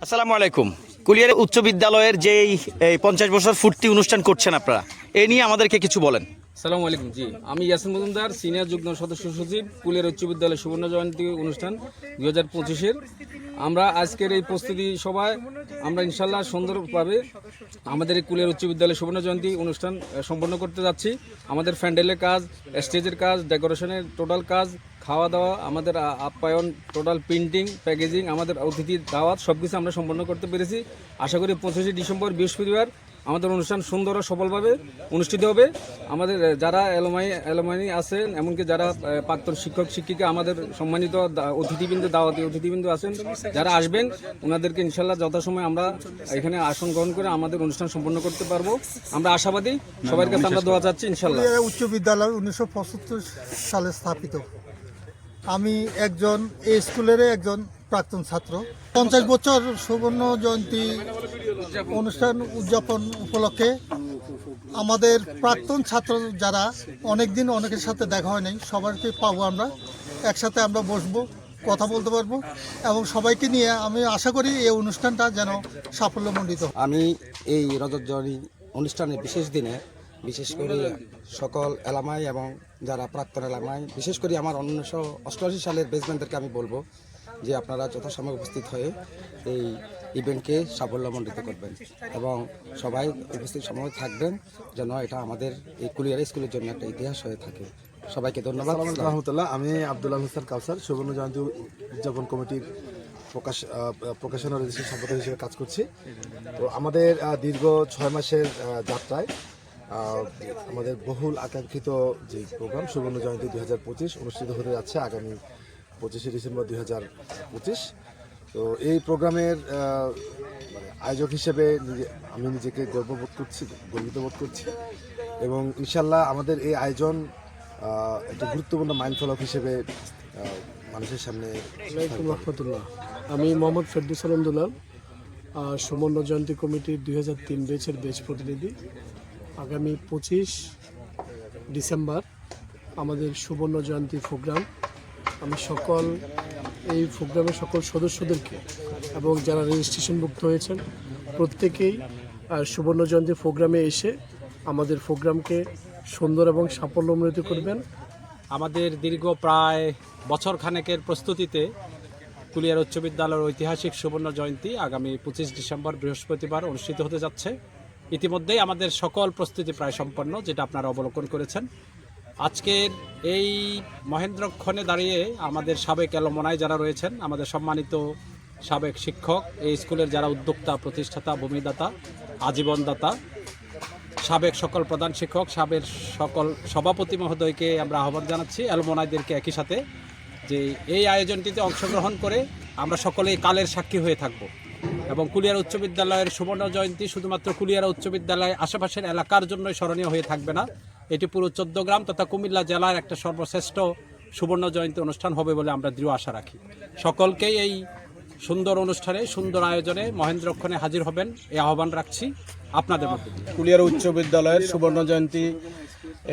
আসসালামু আলাইকুম। কুলিয়ার উচ্চ বিদ্যালয়ের যেই 50 বছর পূর্তি অনুষ্ঠান করছেন আপনারা, এ নিয়ে আমাদেরকে কিছু বলেন। সালামু আলাইকুম। জি, আমি ইয়াসিন মজুমদার, সিনিয়র যুগ্ম সদস্য সচিব, কুলিয়ার উচ্চ বিদ্যালয় সুবর্ণ জয়ন্তী অনুষ্ঠান 2025-এর। আমরা আজকের এই প্রস্তুতি সভায় আমরা ইনশাল্লাহ সুন্দরভাবে আমাদের এই কুলিয়ার উচ্চ বিদ্যালয় সুবর্ণ জয়ন্তী অনুষ্ঠান সম্পন্ন করতে যাচ্ছি। আমাদের প্যান্ডেলের কাজ, স্টেজের কাজ, ডেকোরেশনের টোটাল কাজ, খাওয়া দাওয়া, আমাদের আপ্যায়ন, টোটাল প্রিন্টিং, প্যাকেজিং, আমাদের অতিথির দাওয়াত সব কিছু আমরা সম্পন্ন করতে পেরেছি। আশা করি 25শে ডিসেম্বর বৃহস্পতিবার আমাদের অনুষ্ঠান সুন্দর ও সফলভাবে অনুষ্ঠিত হবে। আমাদের যারা এলোমাইনি আছেন, এমনকি যারা প্রাক্তন শিক্ষক শিক্ষিকা, আমাদের সম্মানিত অতিথিবৃন্দ, দাওয়াতি অতিথিবৃন্দ আছেন, যারা আসবেন ওনাদেরকে ইনশাল্লাহ যথাসময়ে আমরা এখানে আসন গ্রহণ করে আমাদের অনুষ্ঠান সম্পন্ন করতে পারবো। আমরা আশাবাদী, সবার কাছে আমরা দোয়া চাচ্ছি ইনশাল্লাহ। উচ্চ বিদ্যালয় 1975 সালে স্থাপিত। আমি একজন এই স্কুলের একজন প্রাক্তন ছাত্র। 50 বছর সুবর্ণ জয়ন্তী অনুষ্ঠান উদযাপন উপলক্ষে আমাদের প্রাক্তন ছাত্র যারা অনেকদিন অনেকের সাথে দেখা হয় নাই, সবাইকে পাবো। আমরা একসাথে আমরা বসবো, কথা বলতে পারবো এবং সবাইকে নিয়ে আমি আশা করি এই অনুষ্ঠানটা যেন সাফল্যমণ্ডিত। আমি এই রজত জয়ন্তী অনুষ্ঠানের বিশেষ দিনে বিশেষ করে সকল এলামাই এবং যারা প্রাক্তন এলামাই, বিশেষ করে আমার 1988 সালের বেসমেন্টদেরকে আমি বলবো যে আপনারা যথাসময়ে উপস্থিত হয়ে এই ইভেন্টকে সাফল্যমণ্ডিত করবেন এবং সবাই উপস্থিত সময় থাকবেন, যেন এটা আমাদের এই কুলিয়ার স্কুলের জন্য একটা ইতিহাস হয়ে থাকে। সবাইকে ধন্যবাদ। রহমতুল্লাহ। আমি আব্দুল্লাহ হোসেন কাউসার, সুবর্ণ জয়ন্তী উদযাপন কমিটির প্রকাশনা রেজিস্ট্রি সম্পাদক হিসেবে কাজ করছি। তো আমাদের দীর্ঘ 6 মাসের যাত্রায় আমাদের বহুল আকাঙ্ক্ষিত যে প্রোগ্রাম সুবর্ণ জয়ন্তী 2025 অনুষ্ঠিত হতে যাচ্ছে আগামী 25শে ডিসেম্বর 2025। তো এই প্রোগ্রামের আয়োজক হিসেবে আমি নিজেকে গর্বিত বোধ করছি এবং ইনশাল্লাহ আমাদের এই আয়োজন একটা গুরুত্বপূর্ণ মাইলফলক হিসেবে মানুষের সামনে। রহমতুল্লাহ। আমি মোহাম্মদ ফেরদৌস আলম দুলাল, সুবর্ণ জয়ন্তী কমিটির 2003 ব্যাচের প্রতিনিধি। আগামী 25 ডিসেম্বর আমাদের সুবর্ণ জয়ন্তী প্রোগ্রাম। আমি এই প্রোগ্রামের সকল সদস্যদেরকে এবং যারা রেজিস্ট্রেশনভুক্ত হয়েছেন প্রত্যেকেই সুবর্ণ জয়ন্তী প্রোগ্রামে এসে আমাদের প্রোগ্রামকে সুন্দর এবং সাফল্যমণ্ডিত করবেন। আমাদের দীর্ঘ প্রায় বছর খানেকের প্রস্তুতিতে কুলিয়ার উচ্চ বিদ্যালয়ের ঐতিহাসিক সুবর্ণ জয়ন্তী আগামী 25 ডিসেম্বর বৃহস্পতিবার অনুষ্ঠিত হতে যাচ্ছে। ইতিমধ্যেই আমাদের সকল প্রস্তুতি প্রায় সম্পন্ন, যেটা আপনারা অবলোকন করেছেন। আজকের এই মহেন্দ্রক্ষণে দাঁড়িয়ে আমাদের সাবেক অ্যালুমনাই যারা রয়েছেন, আমাদের সম্মানিত সাবেক শিক্ষক, এই স্কুলের যারা উদ্যোক্তা, প্রতিষ্ঠাতা, ভূমিদাতা, আজীবনদাতা, সাবেক সকল প্রধান শিক্ষক, সাবেক সকল সভাপতি মহোদয়কে আমরা আহ্বান জানাচ্ছি, অ্যালুমনাইদেরকে একই সাথে, যে এই আয়োজনটিতে অংশগ্রহণ করে আমরা সকলেই কালের সাক্ষী হয়ে থাকব এবং কুলিয়ার উচ্চ বিদ্যালয়ের সুবর্ণ জয়ন্তী শুধুমাত্র কুলিয়ারা উচ্চ বিদ্যালয় আশেপাশের এলাকার জন্যই স্মরণীয় হয়ে থাকবে না, এটি পুরো 14 গ্রাম তথা কুমিল্লা জেলার একটা সর্বশ্রেষ্ঠ সুবর্ণ জয়ন্তী অনুষ্ঠান হবে বলে আমরা দৃঢ় আশা রাখি। সকলকেই এই সুন্দর অনুষ্ঠানে, সুন্দর আয়োজনে মহেন্দ্রক্ষণে হাজির হবেন এই আহ্বান রাখছি আপনাদের মধ্যে। কুলিয়ার উচ্চ বিদ্যালয়ের সুবর্ণ জয়ন্তী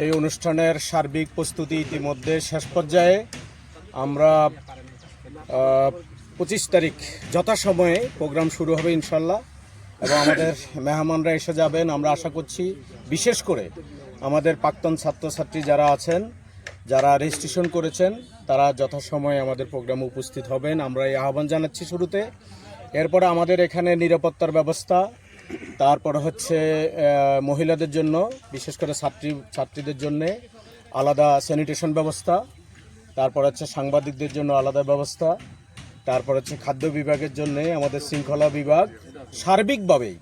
এই অনুষ্ঠানের সার্বিক প্রস্তুতি ইতিমধ্যে শেষ পর্যায়ে। আমরা 25 তারিখ যথাসময়ে প্রোগ্রাম শুরু হবে ইনশাল্লাহ এবং আমাদের মেহমানরা এসে যাবেন। আমরা আশা করছি বিশেষ করে আমাদের প্রাক্তন ছাত্রছাত্রী যারা আছেন, যারা রেজিস্ট্রেশন করেছেন, তারা যথাসময়ে আমাদের প্রোগ্রামে উপস্থিত হবেন, আমরা এই আহ্বান জানাচ্ছি শুরুতে। এরপরে আমাদের এখানে নিরাপত্তার ব্যবস্থা, তারপরে হচ্ছে মহিলাদের জন্য, বিশেষ করে ছাত্রীদের জন্য আলাদা স্যানিটেশন ব্যবস্থা, তারপর হচ্ছে সাংবাদিকদের জন্য আলাদা ব্যবস্থা, তারপর হচ্ছে খাদ্য বিভাগের জন্য আমাদের শৃঙ্খলা বিভাগ, সার্বিকভাবেই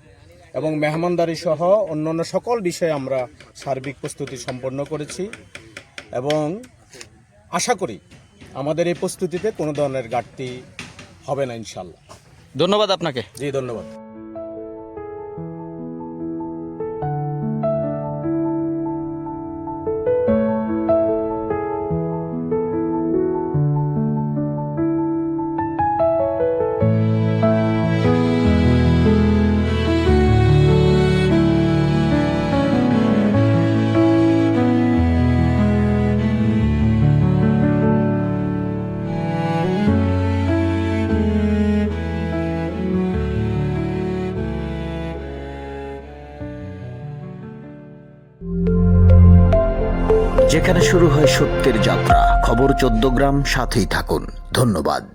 এবং মেহমানদারি সহ অন্যান্য সকল বিষয়ে আমরা সার্বিক প্রস্তুতি সম্পন্ন করেছি এবং আশা করি আমাদের এই প্রস্তুতিতে কোনো ধরনের ঘাটতি হবে না ইনশাল্লাহ। ধন্যবাদ আপনাকে। জি, ধন্যবাদ। যেখানে শুরু হয় সত্যের যাত্রা। খবর 14 গ্রাম, সাথেই থাকুন। ধন্যবাদ।